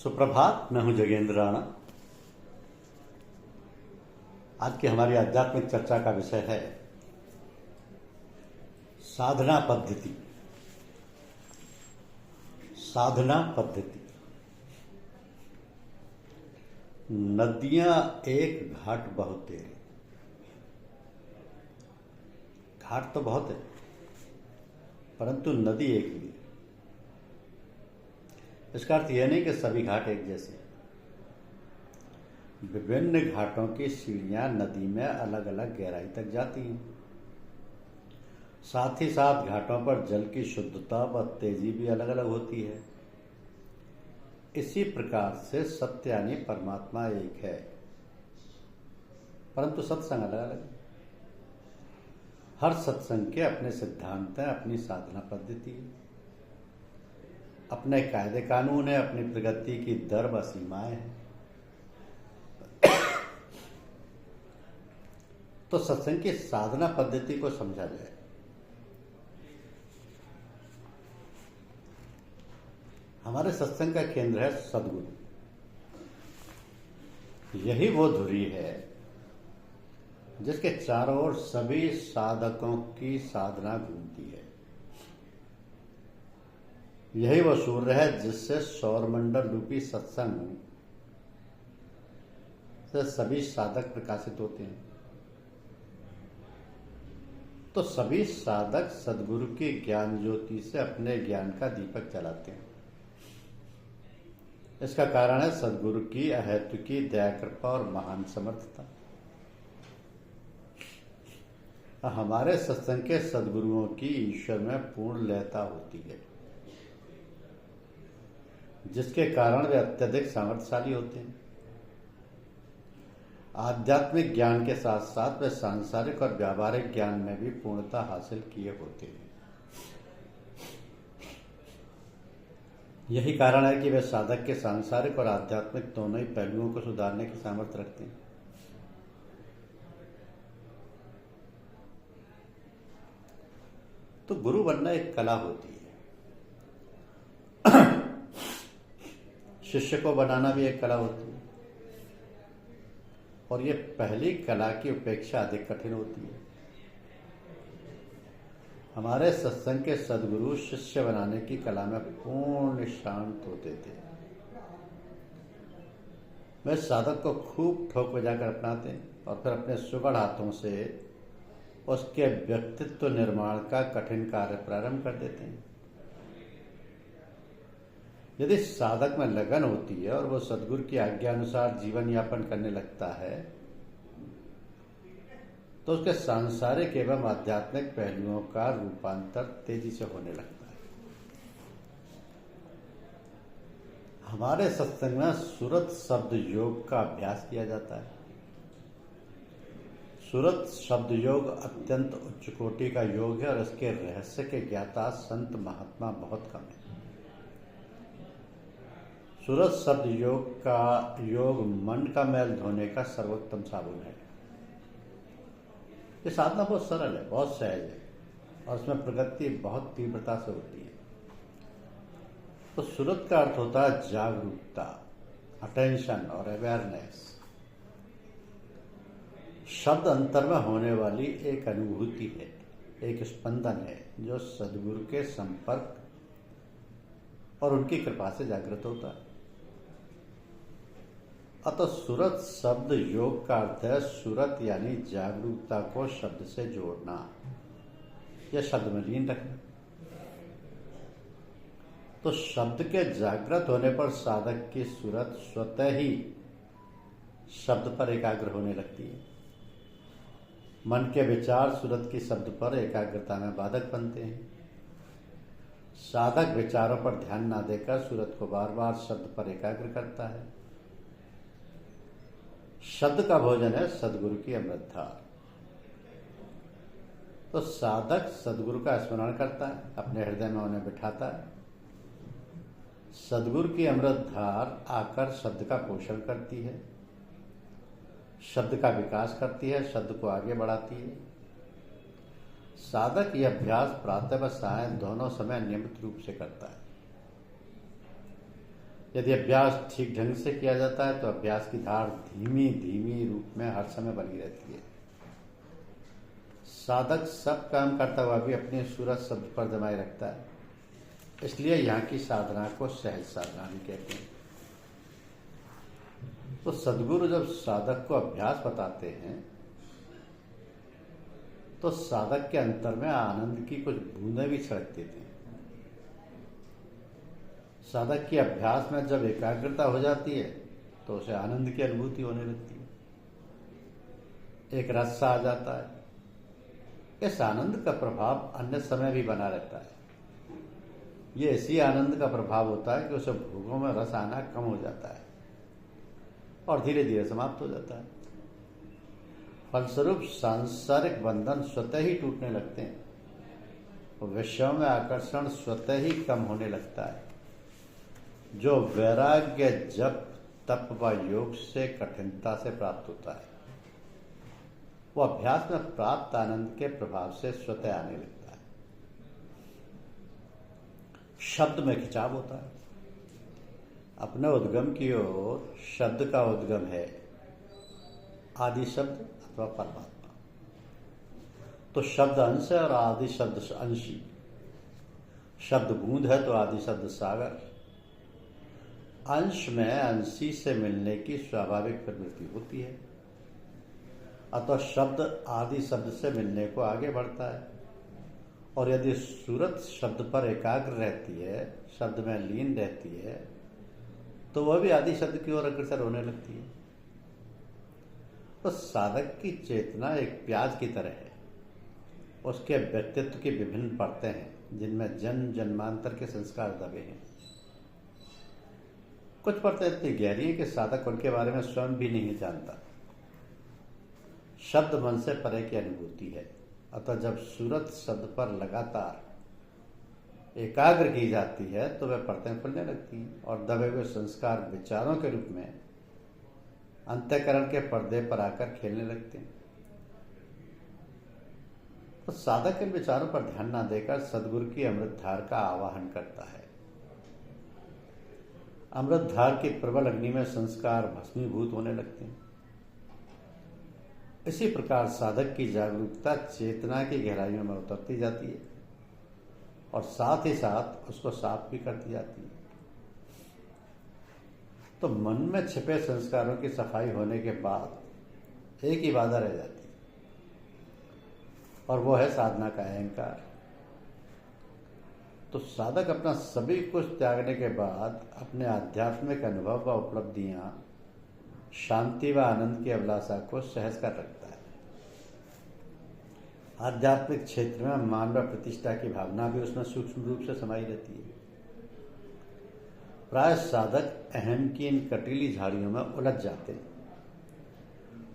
सुप्रभात। मैं हूं जगेंद्र राणा। आज की हमारी आध्यात्मिक चर्चा का विषय है साधना पद्धति। साधना पद्धति। नदियां एक घाट बहुत तेरे। घाट तो बहुत है परंतु नदी एक ही है। इसका अर्थ यह नहीं कि सभी घाट एक जैसे हैं। विभिन्न घाटों की सीढ़ियां नदी में अलग अलग गहराई तक जाती हैं। साथ ही साथ घाटों पर जल की शुद्धता व तेजी भी अलग अलग होती है। इसी प्रकार से सत्य यानी परमात्मा एक है परंतु सत्संग अलग अलग है। हर सत्संग के अपने सिद्धांत हैं, अपनी साधना पद्धति है, अपने कायदे कानून है, अपनी प्रगति की दर व सीमाएं हैं। तो सत्संग की साधना पद्धति को समझा जाए। हमारे सत्संग का केंद्र है सद्गुरु। यही वो धुरी है जिसके चारों ओर सभी साधकों की साधना घूमती है। यही वो सूर्य है जिससे सौरमंडल रूपी सत्संग से सभी साधक प्रकाशित होते हैं। तो सभी साधक सद्गुरु की ज्ञान ज्योति से अपने ज्ञान का दीपक जलाते हैं। इसका कारण है सद्गुरु की अहेतुकी दया कृपा और महान समर्थता। हमारे सत्संग के सद्गुरुओं की ईश्वर में पूर्ण लयता होती है जिसके कारण वे अत्यधिक सामर्थ्यशाली होते हैं। आध्यात्मिक ज्ञान के साथ साथ वे सांसारिक और व्यावहारिक ज्ञान में भी पूर्णता हासिल किए होते हैं। यही कारण है कि वे साधक के सांसारिक और आध्यात्मिक दोनों ही पहलुओं को सुधारने की सामर्थ्य रखते हैं। तो गुरु बनना एक कला होती है। शिष्य को बनाना भी एक कला होती है और ये पहली कला की उपेक्षा अधिक कठिन होती है। हमारे सत्संग के सद्गुरु शिष्य बनाने की कला में पूर्ण निष्णात होते थे। वे साधक को खूब ठोक बजाकर अपनाते और फिर अपने सुगढ़ हाथों से उसके व्यक्तित्व निर्माण का कठिन कार्य प्रारंभ कर देते हैं। यदि साधक में लगन होती है और वो सद्गुरु की आज्ञा अनुसार जीवन यापन करने लगता है तो उसके सांसारिक एवं आध्यात्मिक पहलुओं का रूपांतर तेजी से होने लगता है। हमारे सत्संग में सुरत शब्द योग का अभ्यास किया जाता है। सुरत शब्द योग अत्यंत उच्च कोटि का योग है और इसके रहस्य के ज्ञाता संत महात्मा बहुत कम है। सुरत शब्द योग का योग मन का मैल धोने का सर्वोत्तम साबुन है। ये साधना बहुत सरल है, बहुत सहज है और उसमें प्रगति बहुत तीव्रता से होती है। तो सुरत का अर्थ होता है जागरूकता, अटेंशन और अवेयरनेस। शब्द अंतर में होने वाली एक अनुभूति है, एक स्पंदन है जो सद्गुरु के संपर्क और उनकी कृपा से जागृत होता है। अतः सुरत शब्द योग का अर्थ है सुरत यानी जागरूकता को शब्द से जोड़ना या शब्द में लीन रखना। तो शब्द के जागृत होने पर साधक की सुरत स्वतः ही शब्द पर एकाग्र होने लगती है। मन के विचार सुरत की शब्द पर एकाग्रता में बाधक बनते हैं। साधक विचारों पर ध्यान न देकर सूरत को बार बार शब्द पर एकाग्र करता है। शब्द का भोजन है सद्गुरु की अमृतधार। तो साधक सद्गुरु का स्मरण करता है, अपने हृदय में उन्हें बिठाता है। सद्गुरु की अमृतधार आकर शब्द का पोषण करती है, शब्द का विकास करती है, शब्द को आगे बढ़ाती है। साधक यह अभ्यास प्रातः व सायं दोनों समय नियमित रूप से करता है। यदि अभ्यास ठीक ढंग से किया जाता है तो अभ्यास की धार धीमी धीमी रूप में हर समय बनी रहती है। साधक सब काम करता हुआ भी अपनी सूरत शब्द पर जमाए रखता है, इसलिए यहाँ की साधना को सहज साधना भी कहते हैं। तो सद्गुरु जब साधक को अभ्यास बताते हैं तो साधक के अंतर में आनंद की कुछ बूंदें भी छिड़क देते हैं। साधक की अभ्यास में जब एकाग्रता हो जाती है तो उसे आनंद की अनुभूति होने लगती है, एक रस सा आ जाता है। इस आनंद का प्रभाव अन्य समय भी बना रहता है। ये इसी आनंद का प्रभाव होता है कि उसे भोगों में रस आना कम हो जाता है और धीरे धीरे समाप्त हो जाता है। फलस्वरूप सांसारिक बंधन स्वतः ही टूटने लगते हैं और विषयों में आकर्षण स्वतः ही कम होने लगता है। जो वैराग्य जप तप व योग से कठिनता से प्राप्त होता है वो अभ्यास में प्राप्त आनंद के प्रभाव से स्वतः आने लगता है। शब्द में खिंचाव होता है। अपने उद्गम की ओर शब्द का उद्गम है आदि शब्द अथवा परमात्मा। तो शब्द अंश है और आदि शब्द अंशी। शब्द बूंद है तो आदि शब्द सागर। अंश में अंशी से मिलने की स्वाभाविक प्रवृत्ति होती है, अतः शब्द आदि शब्द से मिलने को आगे बढ़ता है। और यदि सूरत शब्द पर एकाग्र रहती है, शब्द में लीन रहती है, तो वह भी आदि शब्द की ओर अग्रसर होने लगती है। तो साधक की चेतना एक प्याज की तरह है। उसके व्यक्तित्व की विभिन्न परतें हैं जिनमें जन्म जन्मांतर के संस्कार दबे हैं। कुछ परतें इतनी गहरी हैं कि साधक उनके बारे में स्वयं भी नहीं जानता। शब्द मन से परे की अनुभूति है, अतः जब सूरत शब्द पर लगातार एकाग्र की जाती है तो वह परतें खुलने लगती हैं और दबे हुए संस्कार विचारों के रूप में अंतःकरण के पर्दे पर आकर खेलने लगते हैं। तो साधक इन विचारों पर ध्यान न देकर सद्गुरु की अमृतधार का आवाहन करता है। अमृतधार की प्रबल अग्नि में संस्कार भस्मीभूत होने लगते हैं। इसी प्रकार साधक की जागरूकता चेतना की गहराइयों में उतरती जाती है और साथ ही साथ उसको साफ भी करती जाती है। तो मन में छिपे संस्कारों की सफाई होने के बाद एक ही बाधा रह जाती है और वो है साधना का अहंकार। तो साधक अपना सभी कुछ त्यागने के बाद अपने आध्यात्मिक अनुभव व उपलब्धियां शांति व आनंद की अभिलाषा को सहज कर रखता है। आध्यात्मिक क्षेत्र में मान व प्रतिष्ठा की भावना भी उसमें सूक्ष्म रूप से समाई रहती है। प्राय साधक अहम की इन कटीली झाड़ियों में उलझ जाते हैं,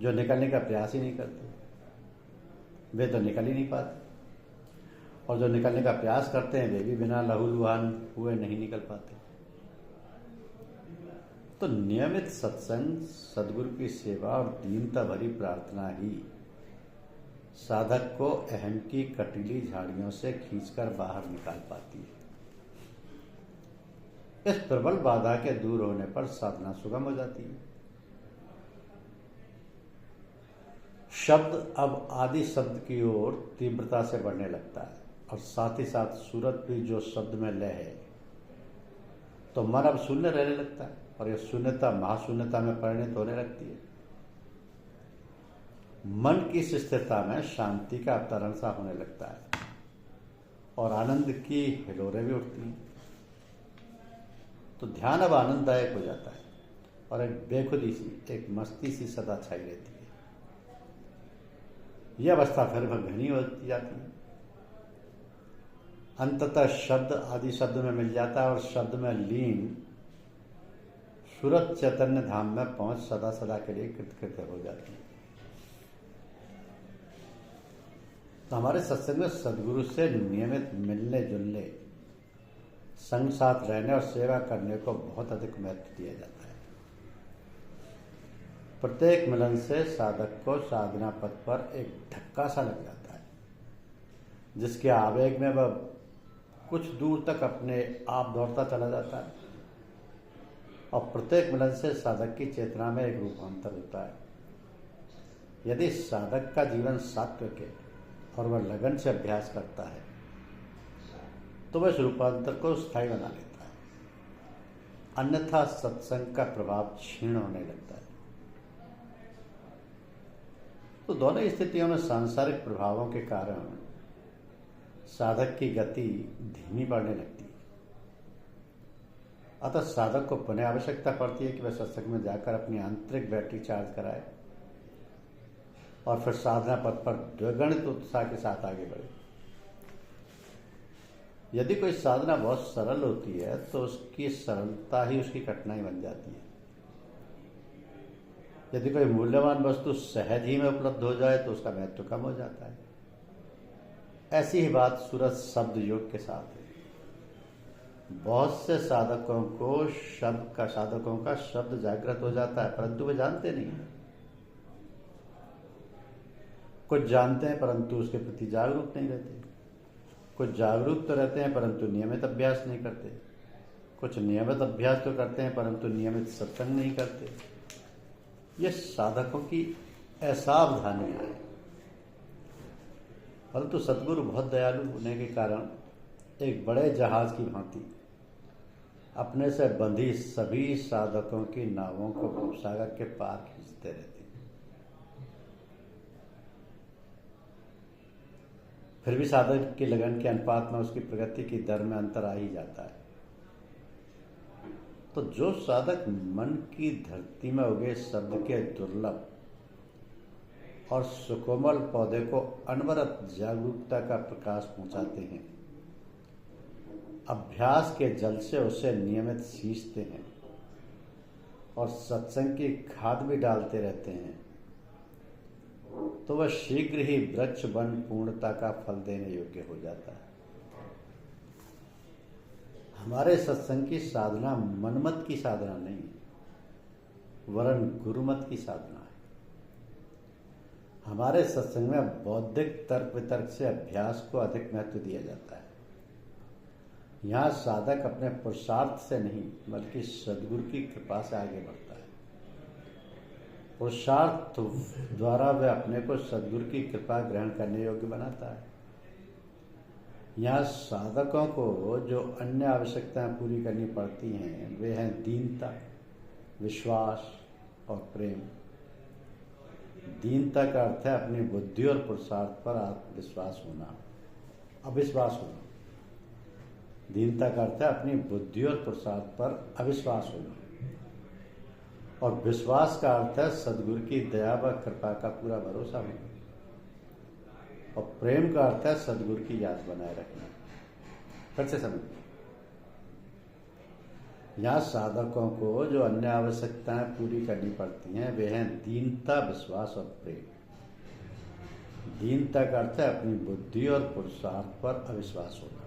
जो निकलने का प्रयास ही नहीं करते। वे तो निकल ही नहीं पाते और जो निकलने का प्रयास करते हैं वे भी बिना लहूलुहान हुए नहीं निकल पाते। तो नियमित सत्संग, सद्गुरु की सेवा और दीनता भरी प्रार्थना ही साधक को अहम की कटीली झाड़ियों से खींचकर बाहर निकाल पाती है। इस प्रबल बाधा के दूर होने पर साधना सुगम हो जाती है। शब्द अब आदि शब्द की ओर तीव्रता से बढ़ने लगता है और साथ ही साथ सूरत भी जो शब्द में लय है, तो मन अब शून्य रहने लगता है और यह शून्यता महाशून्यता में परिणत होने लगती है। मन की इस स्थिरता में शांति का अवतरण सा होने लगता है और आनंद की हिलोरें भी उठती हैं। तो ध्यान अब आनंददायक हो जाता है और एक बेखुदी सी, एक मस्ती सी सदा छाई रहती है। यह अवस्था फिर घनी होती जाती है। अंततः शब्द आदि शब्द में मिल जाता है और शब्द में लीन सूरत चैतन्य धाम में पहुंच सदा सदा के लिए कृतकृत्य हो जाती है। तो हमारे सत्संग में सद्गुरु से नियमित मिलने जुलने, संग साथ रहने और सेवा करने को बहुत अधिक महत्व दिया जाता है। प्रत्येक मिलन से साधक को साधना पथ पर एक धक्का सा लग जाता है, जिसके आवेग में वह कुछ दूर तक अपने आप दौड़ता चला जाता है और प्रत्येक मिलन से साधक की चेतना में एक रूपांतर होता है। यदि साधक का जीवन सात्विक है और वह लगन से अभ्यास करता है तो वह इस रूपांतर को स्थायी बना लेता है, अन्यथा सत्संग का प्रभाव क्षीण होने लगता है। तो दोनों स्थितियों में सांसारिक प्रभावों के कारण साधक की गति धीमी पड़ने लगती है। अतः साधक को पुनः आवश्यकता पड़ती है कि वह सत्संग में जाकर अपनी आंतरिक बैटरी चार्ज कराए और फिर साधना पथ पर द्विगुणित उत्साह के साथ आगे बढ़े। यदि कोई साधना बहुत सरल होती है तो उसकी सरलता ही उसकी कठिनाई बन जाती है। यदि कोई मूल्यवान वस्तु सहज ही में उपलब्ध हो जाए तो उसका महत्व कम हो जाता है। ऐसी ही बात सूरत शब्द योग के साथ है। बहुत से साधकों का शब्द जागृत हो जाता है, परंतु वे जानते नहीं हैं। कुछ जानते हैं परंतु उसके प्रति जागरूक नहीं रहते। कुछ जागरूक तो रहते हैं परंतु नियमित अभ्यास नहीं करते। कुछ नियमित अभ्यास तो करते हैं परंतु नियमित सत्संग नहीं करते। ये साधकों की असावधानियां हैं। परंतु सद्गुरु बहुत दयालु होने के कारण एक बड़े जहाज की भांति अपने से बंधी सभी साधकों की नावों को भवसागर के पार खींचते रहते हैं। फिर भी साधक की लगन के अनुपात में उसकी प्रगति की दर में अंतर आ ही जाता है। तो जो साधक मन की धरती में उगे शब्द के दुर्लभ और सुकोमल पौधे को अनवरत जागरूकता का प्रकाश पहुंचाते हैं, अभ्यास के जल से उसे नियमित सींचते हैं और सत्संग की खाद भी डालते रहते हैं, तो वह शीघ्र ही वृक्ष बन पूर्णता का फल देने योग्य हो जाता है। हमारे सत्संग की साधना मनमत की साधना नहीं, वरन गुरुमत की साधना है। हमारे सत्संग में बौद्धिक तर्क वितर्क से अभ्यास को अधिक महत्व दिया जाता है। यहाँ साधक अपने पुरुषार्थ से नहीं बल्कि सद्गुरु की कृपा से आगे बढ़ता है। पुरुषार्थ द्वारा वह अपने को सद्गुरु की कृपा ग्रहण करने योग्य बनाता है। यहाँ साधकों को जो अन्य आवश्यकताएं पूरी करनी पड़ती हैं वे हैं दीनता, विश्वास और प्रेम। दीनता का अर्थ है अपनी बुद्धि और पुरुषार्थ पर आत्मविश्वास होना, अविश्वास होना। दीनता का अर्थ है अपनी बुद्धि और पुरुषार्थ पर अविश्वास होना, और विश्वास का अर्थ है सद्गुरु की दया व कृपा का पूरा भरोसा होना, और प्रेम का अर्थ है सद्गुरु की याद बनाए रखना। फिर से समझ, यहाँ साधकों को जो अन्य आवश्यकताएं पूरी करनी पड़ती हैं वे हैं दीनता, विश्वास और प्रेम। दीनता का अर्थ है अपनी बुद्धि और पुरुषार्थ पर अविश्वास होना।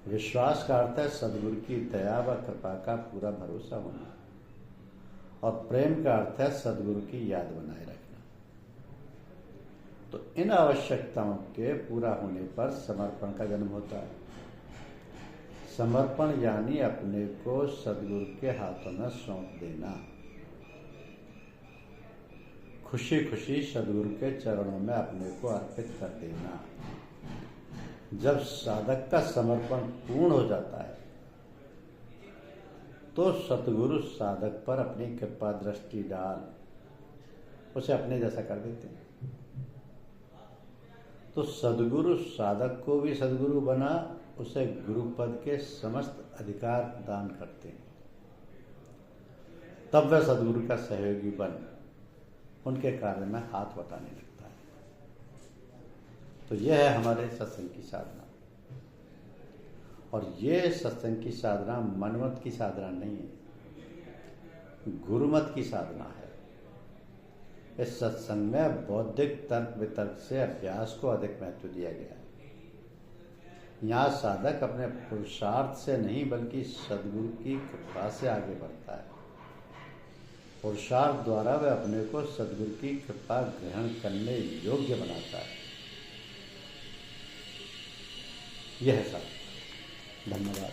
विश्वास का अर्थ है सद्गुरु की दया व कृपा का पूरा भरोसा होना, और प्रेम का अर्थ है सद्गुरु की याद बनाए रखना। तो इन आवश्यकताओं के पूरा होने पर समर्पण का जन्म होता है। समर्पण यानी अपने को सद्गुरु के हाथों में सौंप देना, खुशी खुशी सद्गुरु के चरणों में अपने को अर्पित कर देना। जब साधक का समर्पण पूर्ण हो जाता है तो सतगुरु साधक पर अपनी कृपा दृष्टि डाल उसे अपने जैसा कर देते हैं। तो सद्गुरु साधक को भी सद्गुरु बना उसे गुरुपद के समस्त अधिकार दान करते हैं। तब वह सद्गुरु का सहयोगी बन उनके कार्य में हाथ बटाने लगता है। तो यह है हमारे सत्संग की साधना, और ये सत्संग की साधना मनमत की साधना नहीं है, गुरुमत की साधना है। इस सत्संग में बौद्धिक तर्क वितर्क से अभ्यास को अधिक महत्व दिया गया है। यहाँ साधक अपने पुरुषार्थ से नहीं बल्कि सद्गुरु की कृपा से आगे बढ़ता है। पुरुषार्थ द्वारा वह अपने को सद्गुरु की कृपा ग्रहण करने योग्य बनाता है। यह है सब। धन्यवाद।